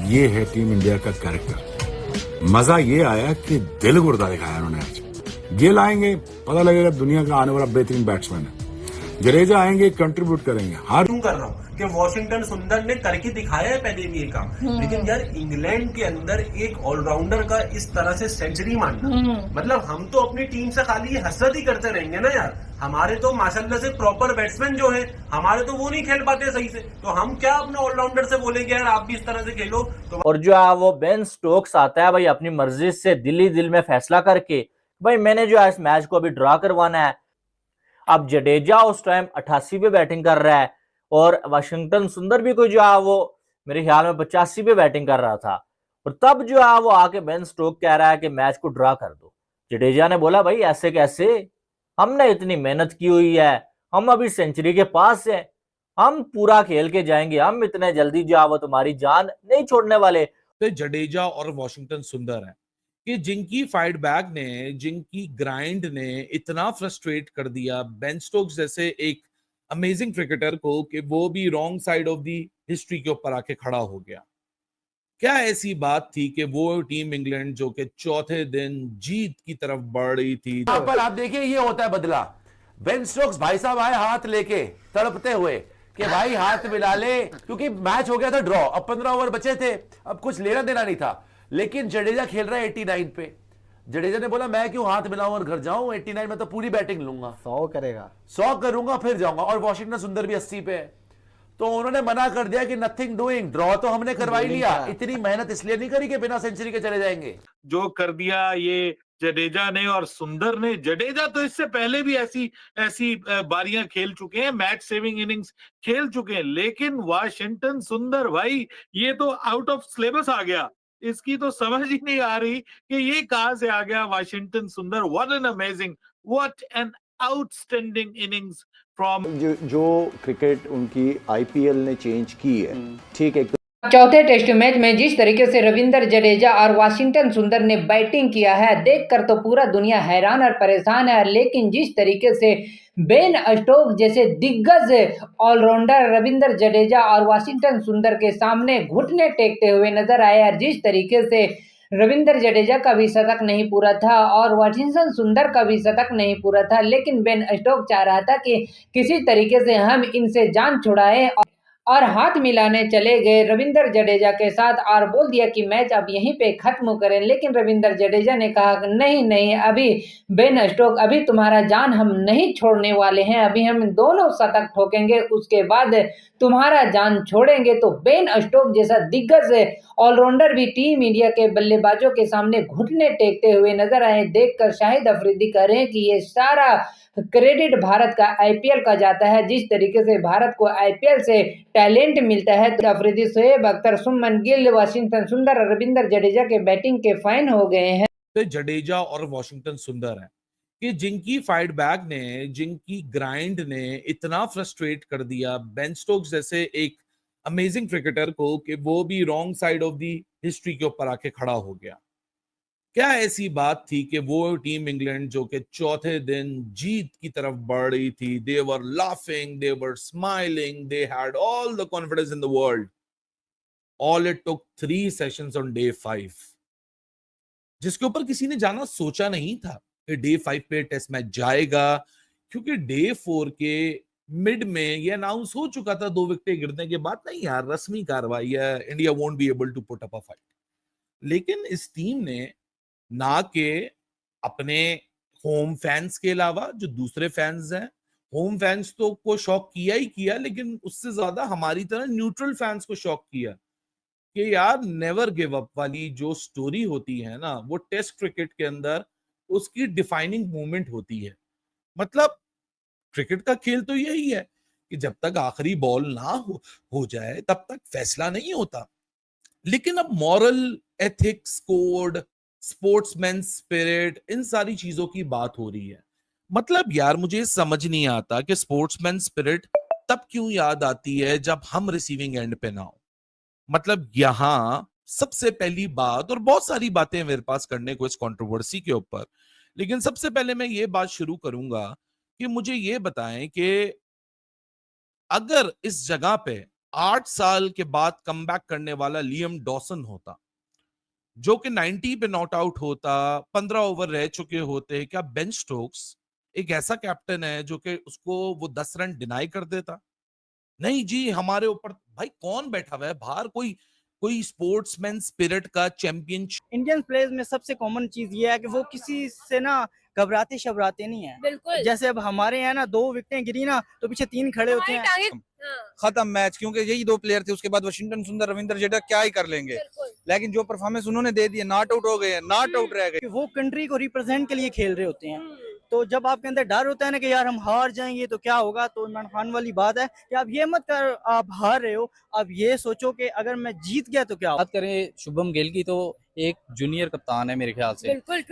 ये है team India का कैरेक्टर। मजा ये आया कि दिल गुर्दा दिखाया उन्होंने आज। गेल आएंगे, पता लगेगा दुनिया का आने वाला बेहतरीन बैट्समैन है। जडेजा आएंगे, कंट्रीब्यूट करेंगे। हर क्यों कर रहा हूँ कि वॉशिंगटन सुंदर ने करके दिखाया है पहले भी ये काम, लेकिन यार इंग्लैंड के अंदर एक ऑलराउंडर का इस तरह से सेंचुरी मारना, मतलब हम तो अपनी टीम से खाली हसरत ही करते रहेंगे ना यार। हमारे तो माशाल्लाह से प्रॉपर बैट्समैन जो है हमारे, तो वो नहीं खेल पाते सही से, तो हम क्या अपने ऑलराउंडर से बोलेंगे यार आप भी इस तरह से खेलो तो। और जो है वो बेन स्टोक्स आता है भाई अपनी मर्जी से दिल में फैसला करके, भाई मैंने जो है इस मैच को अभी ड्रा करवाना है। अब जडेजा उस टाइम 88 पे बैटिंग कर रहा है और वाशिंगटन सुंदर भी कोई जो है वो मेरे ख्याल में 85 पे बैटिंग कर रहा था, और तब जो है वो आके बेन स्टोक कह रहा है कि मैच को ड्रा कर दो। जडेजा ने बोला भाई ऐसे कैसे, हमने इतनी मेहनत की हुई है, हम अभी सेंचुरी के पास है, हम पूरा खेल के जाएंगे, हम इतने जल्दी जो है वो तुम्हारी जान नहीं छोड़ने वाले। तो जडेजा और वॉशिंगटन सुंदर है कि जिनकी फाइट बैक ने, जिनकी ग्राइंड ने इतना फ्रस्ट्रेट कर दिया बेन स्टोक्स जैसे एक अमेजिंग क्रिकेटर को कि वो भी wrong side of the history के ऊपर आके खड़ा हो गया। क्या ऐसी बात थी कि वो टीम इंग्लैंड जो कि चौथे दिन जीत की तरफ बढ़ रही थी। यहाँ पर आप देखिए ये होता है बदला। बेन स्टोक्स भाई साहब आए हाथ लेके तड़पते हुए कि भाई हाथ मिला ले, क्योंकि मैच हो गया था ड्रॉ, अब 15 ओवर बचे थे, अब कुछ लेना देना नहीं था। लेकिन जडेजा खेल रहा है 89 पे। जडेजा ने बोला मैं क्यों हाथ मिलाऊं और घर जाऊं, 89 में तो पूरी बैटिंग लूंगा, 100 करेगा, 100 करूंगा फिर जाऊंगा। और वॉशिंगटन सुंदर भी 80 पे है, तो उन्होंने मना कर दिया कि नथिंग डूइंग, ड्रॉ तो हमने करवा ही लिया, इतनी मेहनत इसलिए नहीं करी कि बिना सेंचुरी के चले जाएंगे। जो कर दिया ये जडेजा ने और सुंदर ने। जडेजा तो इससे पहले भी ऐसी ऐसी बारियां खेल चुके हैं, मैच सेविंग इनिंग्स खेल चुके हैं, लेकिन वाशिंगटन सुंदर भाई ये तो आउट ऑफ सिलेबस आ गया। इसकी तो समझ ही नहीं आ रही कि ये कहां से आ गया वाशिंगटन सुंदर। What an amazing, what an outstanding innings from. जो क्रिकेट उनकी आईपीएल ने चेंज की है, ठीक है। चौथे टेस्ट मैच में जिस तरीके से रविंद्र जडेजा और वाशिंगटन सुंदर ने बैटिंग किया है, देखकर तो पूरा दुनिया हैरान और परेशान है। लेकिन जिस तरीके से बेन स्टोक्स जैसे दिग्गज ऑलराउंडर रविंद्र जडेजा और वाशिंगटन सुंदर के सामने घुटने टेकते हुए नजर आए, और जिस तरीके से रविंद्र जडेजा का भी शतक नहीं पूरा था और वाशिंगटन सुंदर का भी शतक नहीं पूरा था, लेकिन बेन स्टोक्स चाह रहा था कि किसी तरीके से हम इनसे जान छुड़ाएं और हाथ मिलाने चले गए रविंद्र जडेजा के साथ और बोल दिया कि मैच अब यहीं पे खत्म करें। लेकिन रविंद्र जडेजा ने कहा नहीं नहीं, अभी बेन स्टोक्स, अभी तुम्हारा जान हम नहीं छोड़ने वाले हैं, अभी हम दोनों शतक ठोकेंगे, उसके बाद तुम्हारा जान छोड़ेंगे। तो बेन स्टोक्स जैसा दिग्गज ऑलराउंडर भी टीम इंडिया के बल्लेबाजों के सामने घुटने टेकते हुए नजर आए। देखकर शाहिद अफरीदी कह रहे हैं कि ये सारा क्रेडिट भारत का आईपीएल का जाता है, जिस तरीके से भारत को आईपीएल से टैलेंट मिलता है। तो अफरीदी, शोएब अख्तर, सुमन गिल, वाशिंगटन सुंदर और रविंद्र जडेजा के बैटिंग के फैन हो गए हैं। तो जडेजा और वॉशिंगटन सुंदर है कि जिनकी फाइट बैक ने, जिनकी ग्राइंड ने इतना फ्रस्ट्रेट कर दिया बेन स्टोक्स जैसे एक अमेजिंग क्रिकेटर को कि वो भी wrong side of the history के ऊपर आके खड़ा हो गया। क्या ऐसी बात थी कि वो टीम इंग्लैंड जो कि चौथे दिन जीत की तरफ बढ़ रही थी, they were laughing, they were smiling, they had all the confidence in the world. All it took 3 sessions on day 5, जिसके ऊपर किसी ने जाना सोचा नहीं था कि डे 5 पे टेस्ट मैच जाएगा, क्योंकि डे 4 के मिड में ये अनाउंस हो चुका था 2 विकेटें गिरने के बाद, नहीं यार रस्मी कार्रवाई है, India won't be able to put up a fight. लेकिन इस टीम ने ना के अपने होम फैंस के अलावा जो दूसरे फैंस हैं, होम फैंस तो को शॉक किया ही किया, लेकिन उससे ज्यादा हमारी तरह न्यूट्रल फैंस को शॉक किया कि यार नेवर गिव अप वाली जो स्टोरी होती है ना, वो टेस्ट क्रिकेट के अंदर उसकी डिफाइनिंग मोमेंट होती है। मतलब क्रिकेट का खेल तो यही है कि जब तक आखिरी बॉल ना हो जाए तब तक फैसला नहीं होता। लेकिन अब moral, ethics, code, sportsman spirit, इन सारी चीजों की बात हो रही है। मतलब यार मुझे समझ नहीं आता कि स्पोर्ट्समैन स्पिरिट तब क्यों याद आती है जब हम रिसीविंग एंड पे ना हो। मतलब यहां सबसे पहली बात, और बहुत सारी बातें मेरे पास करने को इस कंट्रोवर्सी के ऊपर, लेकिन सबसे पहले मैं ये बात शुरू करूंगा कि मुझे ये बताएं कि अगर इस जगह पे 8 साल के बाद कमबैक करने वाला लियम डॉसन होता, जो कि 90 पे नॉट आउट होता, 15 ओवर रह चुके होते, क्या बेन स्टोक्स एक ऐसा कैप्टन है जो कि उसको वो 10 रन डिनाई कर देता? नहीं जी, हमारे ऊपर भाई कौन बैठा हुआ है बाहर? कोई कोई स्पोर्ट्समैन स्पिरिट का चैंपियन इंडियन प्लेयर्स में सबसे कॉमन चीज ये है कि वो किसी से ना घबराते शबराते नहीं है। बिल्कुल। जैसे अब हमारे यहाँ ना 2 विकेटें गिरी ना तो पीछे 3 खड़े होते हैं। खत्म मैच, क्योंकि यही 2 प्लेयर थे। उसके बाद वाशिंगटन सुंदर, रविंद्र जडेजा क्या ही कर लेंगे, लेकिन जो परफॉर्मेंस उन्होंने दे दी, नॉट आउट हो गए, नॉट आउट रह गए। वो कंट्री को रिप्रेजेंट के लिए खेल रहे होते हैं, तो जब आपके अंदर डर होता है ना कि यार हम हार जाएंगे तो क्या होगा, तो इमरान खान वाली बात है कि आप ये मत कर आप हार रहे हो, आप ये सोचो कि अगर मैं जीत गया तो क्या होगा। बात करें शुभम गिल की तो एक जूनियर कप्तान है मेरे ख्याल से, बिल्कुल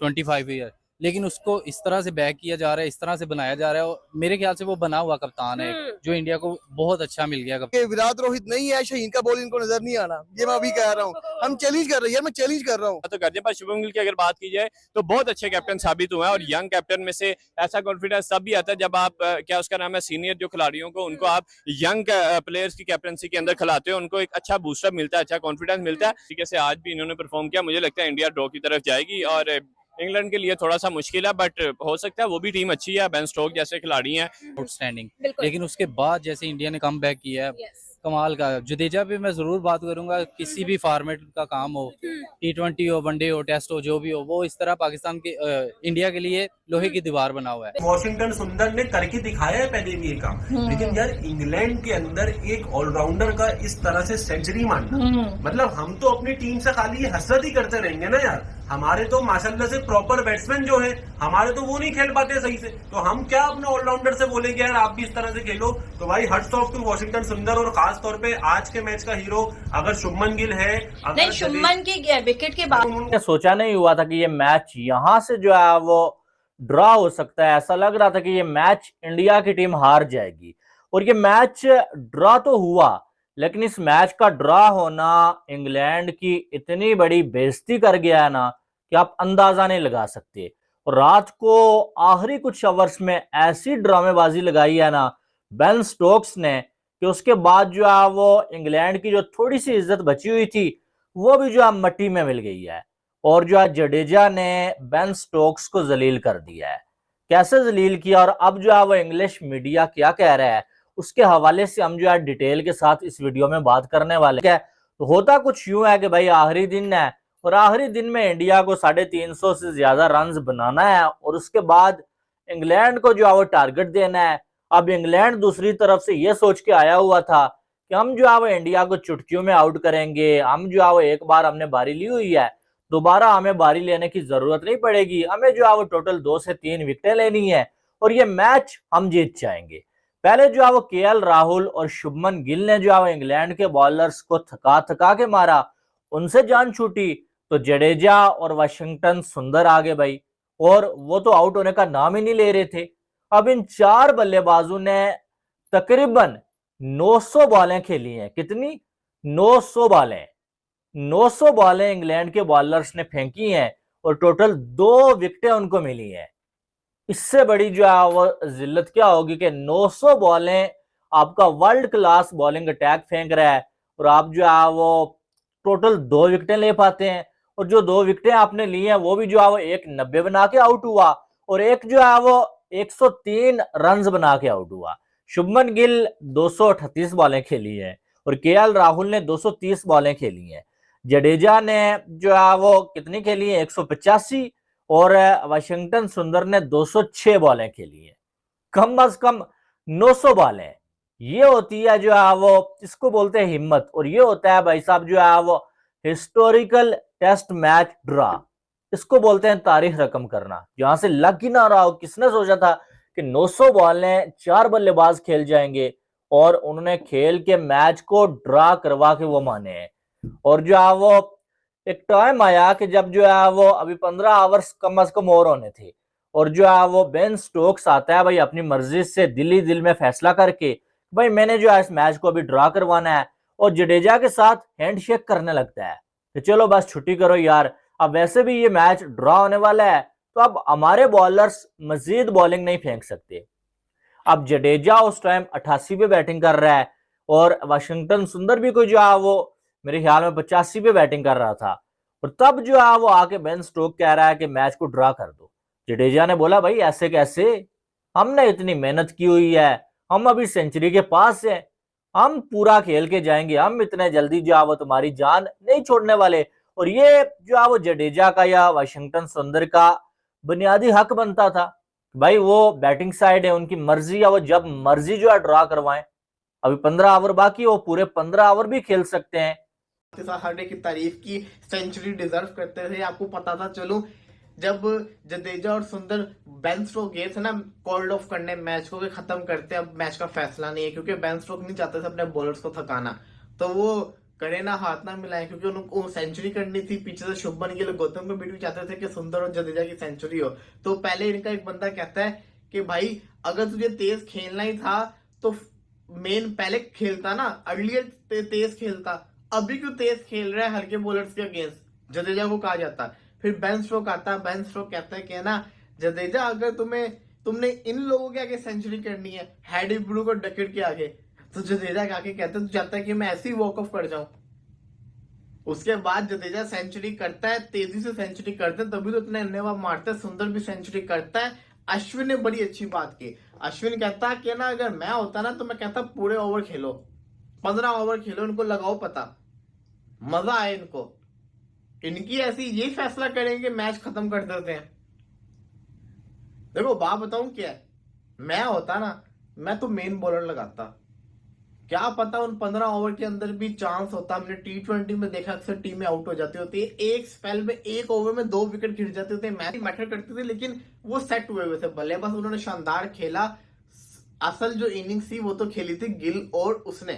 25 ईयर, लेकिन उसको इस तरह से बैक किया जा रहा है, इस तरह से बनाया जा रहा है, और मेरे ख्याल से वो बना हुआ कप्तान है जो इंडिया को बहुत अच्छा मिल गया। विराट रोहित नहीं है, शाहीन का बॉल इनको नजर नहीं आना, ये मैं अभी कह रहा हूँ। हम चैलेंज कर रहे हैं, मैं चैलेंज कर रहा हूँ तो कर पर शुभम गिल की अगर बात की जाए तो बहुत अच्छे कैप्टन साबित हुए हैं, और यंग कैप्टन में से ऐसा कॉन्फिडेंस तब भी आता है जब आप क्या उसका नाम है सीनियर जो खिलाड़ियों को उनको आप यंग प्लेयर्स की कैप्टनसी के अंदर खिलाते हो, उनको एक अच्छा बूस्टअप मिलता है, अच्छा कॉन्फिडेंस मिलता है। तरीके से आज भी इन्होंने परफॉर्म किया, मुझे लगता है इंडिया ड्रॉ की तरफ जाएगी और इंग्लैंड के लिए थोड़ा सा मुश्किल है, बट हो सकता है वो भी टीम अच्छी है, बेन स्टोक जैसे खिलाड़ी हैं आउटस्टैंडिंग, लेकिन उसके बाद जैसे इंडिया ने कम बैक किया है कमाल का। जडेजा पे मैं जरूर बात करूंगा, किसी भी फॉर्मेट का काम हो, T20 हो, वनडे हो, टेस्ट हो, जो भी हो, वो इस तरह पाकिस्तान के इंडिया के लिए लोहे की दीवार बना हुआ है। वॉशिंगटन सुंदर ने करके दिखाया है पहले भी ये काम, लेकिन यार इंग्लैंड के अंदर एक ऑलराउंडर का इस तरह से सेंचुरी मारना, मतलब हम तो अपनी टीम से खाली हसरत ही करते रहेंगे ना यार। हमारे तो माशाल्लाह से प्रॉपर बैट्समैन जो है हमारे तो वो नहीं खेल पाते सही से, तो हम क्या अपने ऑलराउंडर से बोलेंगे यार आप भी इस तरह से खेलो। तो भाई हट्स ऑफ टू वॉशिंगटन सुंदर, और खास तौर पे आज के मैच का हीरो अगर शुभमन गिल है। नहीं, शुभमन की विकेट के बाद सोचा नहीं हुआ था कि ये मैच यहाँ से जो है वो ड्रॉ हो सकता है। ऐसा लग रहा था कि ये मैच इंडिया की टीम हार जाएगी, और ये मैच ड्रॉ तो हुआ, लेकिन इस मैच का ड्रॉ होना इंग्लैंड की इतनी बड़ी बेइज्जती कर गया है ना कि आप अंदाजा नहीं लगा सकते। और रात को आखिरी कुछ आवर्स में ऐसी ड्रामेबाजी लगाई है ना बेन स्टोक्स ने कि उसके बाद जो है वो इंग्लैंड की जो थोड़ी सी इज्जत बची हुई थी वो भी जो है मट्टी में मिल गई है, और जो है जडेजा ने बेन स्टोक्स को जलील कर दिया है। कैसे जलील किया और अब जो है वो इंग्लिश मीडिया क्या कह रहा है उसके हवाले से हम जो है डिटेल के साथ इस वीडियो में बात करने वाले हैं। तो होता कुछ यूं है कि भाई आखिरी दिन है, और आखिरी दिन में इंडिया को 350 से ज्यादा रन्स बनाना है, और उसके बाद इंग्लैंड को जो है वो टारगेट देना है। अब इंग्लैंड दूसरी तरफ से ये सोच के आया हुआ था कि हम जो है वो इंडिया को चुटकियों में आउट करेंगे, हम जो है वो एक बार हमने बारी ली हुई है, दोबारा हमें बारी लेने की जरूरत नहीं पड़ेगी, हमें जो है वो टोटल 2 से 3 विकेटें लेनी है और ये मैच हम जीत जाएंगे। पहले जो है वो केएल राहुल और शुभमन गिल ने जो है वो इंग्लैंड के बॉलर्स को थका थका के मारा, उनसे जान छूटी, तो जडेजा और वाशिंगटन सुंदर आगे भाई, और वो तो आउट होने का नाम ही नहीं ले रहे थे। अब इन 4 बल्लेबाजों ने तकरीबन 900 बॉलें खेली हैं। कितनी? 900 बॉलें। 900 बॉलें इंग्लैंड के बॉलर्स ने फेंकी हैं और टोटल 2 विकेटें उनको मिली हैं। इससे बड़ी जो है वो जिल्लत क्या होगी कि 900 बॉलें आपका वर्ल्ड क्लास बॉलिंग अटैक फेंक रहा है और आप जो है वो टोटल 2 विकेटें ले पाते हैं, और जो 2 विकेटें आपने ली हैं वो भी जो है वो एक 90 बना के आउट हुआ और एक जो है वो 103 रन्स बना के आउट हुआ। शुभमन गिल 238 बॉलें खेली हैं और केएल राहुल ने 230 बॉलें खेली हैं। जडेजा ने जो है वो कितनी खेली है? 185, और वाशिंगटन सुंदर ने 206 बॉलें खेली हैं। कम अज कम 900 बॉलें। ये होती है जो है वो, इसको बोलते हैं हिम्मत, और ये होता है भाई साहब जो है वो हिस्टोरिकल टेस्ट मैच ड्रा। इसको बोलते हैं तारीख रकम करना, जहां से लग ही ना रहा हो। किसने सोचा था कि 900 बॉलें 4 बल्लेबाज खेल जाएंगे, और उन्होंने खेल के मैच को ड्रा करवा के वो माने हैं। और जो है वो एक टाइम आया कि जब जो है वो अभी 15 आवर्स कम अज कम और होने थे, और जो है वो बेन स्टोक्स आता है भाई अपनी मर्जी से दिल में फैसला करके, भाई मैंने जो है इस मैच को अभी ड्रा करवाना है, और जडेजा के साथ हैंडशेक करने लगता है कि चलो बस छुट्टी करो यार, अब वैसे भी ये मैच ड्रा होने वाला है, तो अब हमारे बॉलर्स मजीद बॉलिंग नहीं फेंक सकते। अब जडेजा उस टाइम 88 पे बैटिंग कर रहा है, और वाशिंगटन सुंदर भी कोई जो है वो मेरे ख्याल में 85 पे बैटिंग कर रहा था, और तब जो है वो आके बेन स्टोक कह रहा है कि मैच को ड्रा कर दो। जडेजा ने बोला भाई ऐसे कैसे, हमने इतनी मेहनत की हुई है, हम अभी सेंचुरी के पास हैं, हम पूरा खेल के जाएंगे, हम इतने जल्दी जो है वो तुम्हारी जान नहीं छोड़ने वाले। और ये जो है वो जडेजा का या वाशिंगटन सुंदर का बुनियादी हक बनता था, भाई वो बैटिंग साइड है, उनकी मर्जी, या वो जब मर्जी जो है ड्रा करवाएं। अभी 15 ओवर बाकी, वो पूरे 15 ओवर भी खेल सकते हैं। हर एक की तारीफ की, सेंचुरी डिजर्व करते थे। आपको पता था, चलो जब जडेजा और सुंदर बेन स्टोक गए थे ना कॉल्ड ऑफ करने मैच को, खत्म करते अब मैच का फैसला नहीं है, क्योंकि बेन स्टोक नहीं चाहते थे अपने बॉलर्स को थकाना, तो वो करे ना हाथ ना मिलाए, क्योंकि उनको सेंचुरी करनी थी। पीछे से शुभमन गिल, गौतम गंभीर भी चाहते थे कि सुंदर और जडेजा की सेंचुरी हो। तो पहले इनका एक बंदा कहता है कि भाई अगर तुझे तेज खेलना ही था तो मेन पहले खेलता ना, अर्लियर तेज खेलता, अभी क्यों तेज खेल रहा है हल्के बॉलर्स के अगेंस्ट। जडेजा को कहा जाता, फिर बेन स्टोक आता है, बेन स्टोक कहता है कि ना जडेजा अगर तुमने इन लोगों के आगे सेंचुरी करनी है, हैडी ब्रू को डकेट के आगे, तो जडेजा के आगे कहता है तू चाहता है कि मैं ऐसे ही वॉक ऑफ कर जाऊं। उसके बाद जडेजा सेंचुरी करता है, तेजी से सेंचुरी करते हैं, तभी तो इतने अन्य मारते हैं। सुंदर भी सेंचुरी करता है। अश्विन ने बड़ी अच्छी बात की, अश्विन कहता है कि ना अगर मैं होता ना तो मैं कहता पूरे ओवर खेलो, 15 ओवर खेलो, इनको लगाओ पता, मजा आए इनको। इनकी ऐसी ये फैसला करेंगे मैच खत्म कर देते हैं। देखो बात बताऊं क्या है, मैं होता ना मैं तो मेन बॉलर लगाता, क्या पता उन 15 ओवर के अंदर भी चांस होता। हमने T20 में देखा अक्सर टीमें आउट हो जाती होती है, एक स्पेल में एक ओवर में 2 विकेट गिर जाते होते, मैच मैटर करते थे, लेकिन वो सेट हुए हुए थे। बल्लेबाज उन्होंने शानदार खेला। असल जो इनिंग्स थी वो तो खेली थी गिल और उसने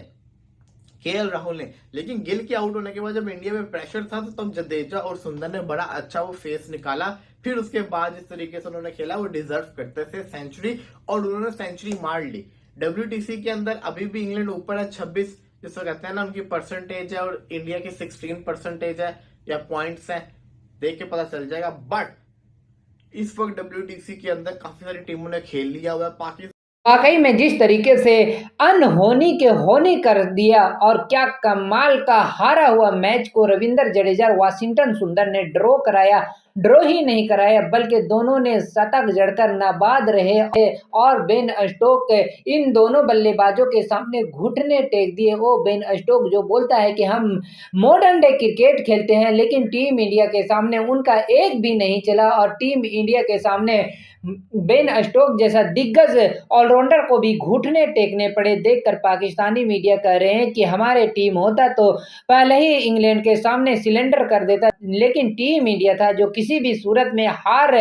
केएल राहुल ने, लेकिन गिल के आउट होने के बाद जब इंडिया में प्रेशर था तो तब जडेजा और सुंदर ने बड़ा अच्छा वो फेस निकाला। फिर उसके बाद जिस तरीके से उन्होंने खेला वो डिजर्व करते थे सेंचुरी, और उन्होंने सेंचुरी मार ली। WTC के अंदर अभी भी इंग्लैंड ऊपर है 26, जिसको कहते हैं ना उनकी परसेंटेज है, और इंडिया की 16% है या पॉइंट्स है, देख के पता चल जाएगा। बट इस वक्त WTC के अंदर काफी सारी टीमों ने खेल लिया हुआ है। पाकिस्तान वाकई में जिस तरीके से अनहोनी के होनी कर दिया, और क्या कमाल का हारा हुआ मैच को रविंद्र जडेजा और वाशिंगटन सुंदर ने ड्रॉ कराया। ड्रॉ ही नहीं कराया बल्कि दोनों ने शतक जड़कर नाबाद रहे, और बेन स्टोक इन दोनों बल्लेबाजों के सामने घुटने टेक दिए। वो बेन स्टोक जो बोलता है कि हम मॉडर्न डे क्रिकेट खेलते हैं, लेकिन टीम इंडिया के सामने उनका एक भी नहीं चला, और टीम इंडिया के सामने बेन स्टोक जैसा दिग्गज ऑलराउंडर को भी घुटने टेकने पड़े। देखकर पाकिस्तानी मीडिया कह रहे हैं कि हमारे टीम होता तो पहले ही इंग्लैंड के सामने सिलेंडर कर देता, लेकिन टीम इंडिया था जो किसी भी सूरत में हार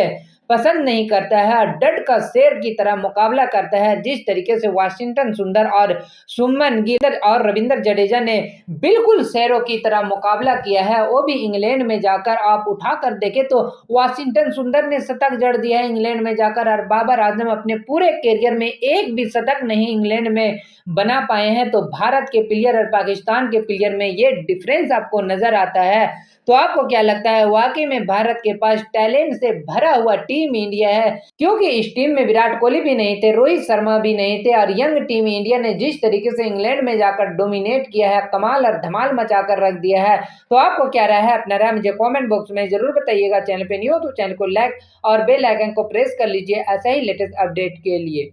पसंद नहीं करता है, डट का शेर की तरह मुकाबला करता है। जिस तरीके से वाशिंगटन सुंदर और शुभमन गिल और रविंद्र जडेजा ने बिल्कुल शेरों की तरह मुकाबला किया है, वो भी इंग्लैंड में जाकर आप उठाकर देखें तो वाशिंगटन सुंदर ने शतक जड़ दिया है इंग्लैंड में जाकर, और बाबर आजम अपने पूरे करियर में एक भी शतक नहीं इंग्लैंड में बना पाए हैं। तो भारत के प्लेयर और पाकिस्तान के प्लेयर में ये डिफरेंस आपको नजर आता है। तो आपको क्या लगता है, वाकई में भारत के पास टैलेंट से भरा हुआ टीम इंडिया है? क्योंकि इस टीम में विराट कोहली भी नहीं थे, रोहित शर्मा भी नहीं थे, और यंग टीम इंडिया ने जिस तरीके से इंग्लैंड में जाकर डोमिनेट किया है, कमाल और धमाल मचाकर रख दिया है। तो आपको क्या राय है, अपना राय मुझे कमेंट बॉक्स में जरूर बताइएगा। चैनल पे न्यू हो तो चैनल को लाइक और बेल आइकन को प्रेस कर लीजिए ऐसा ही लेटेस्ट अपडेट के लिए।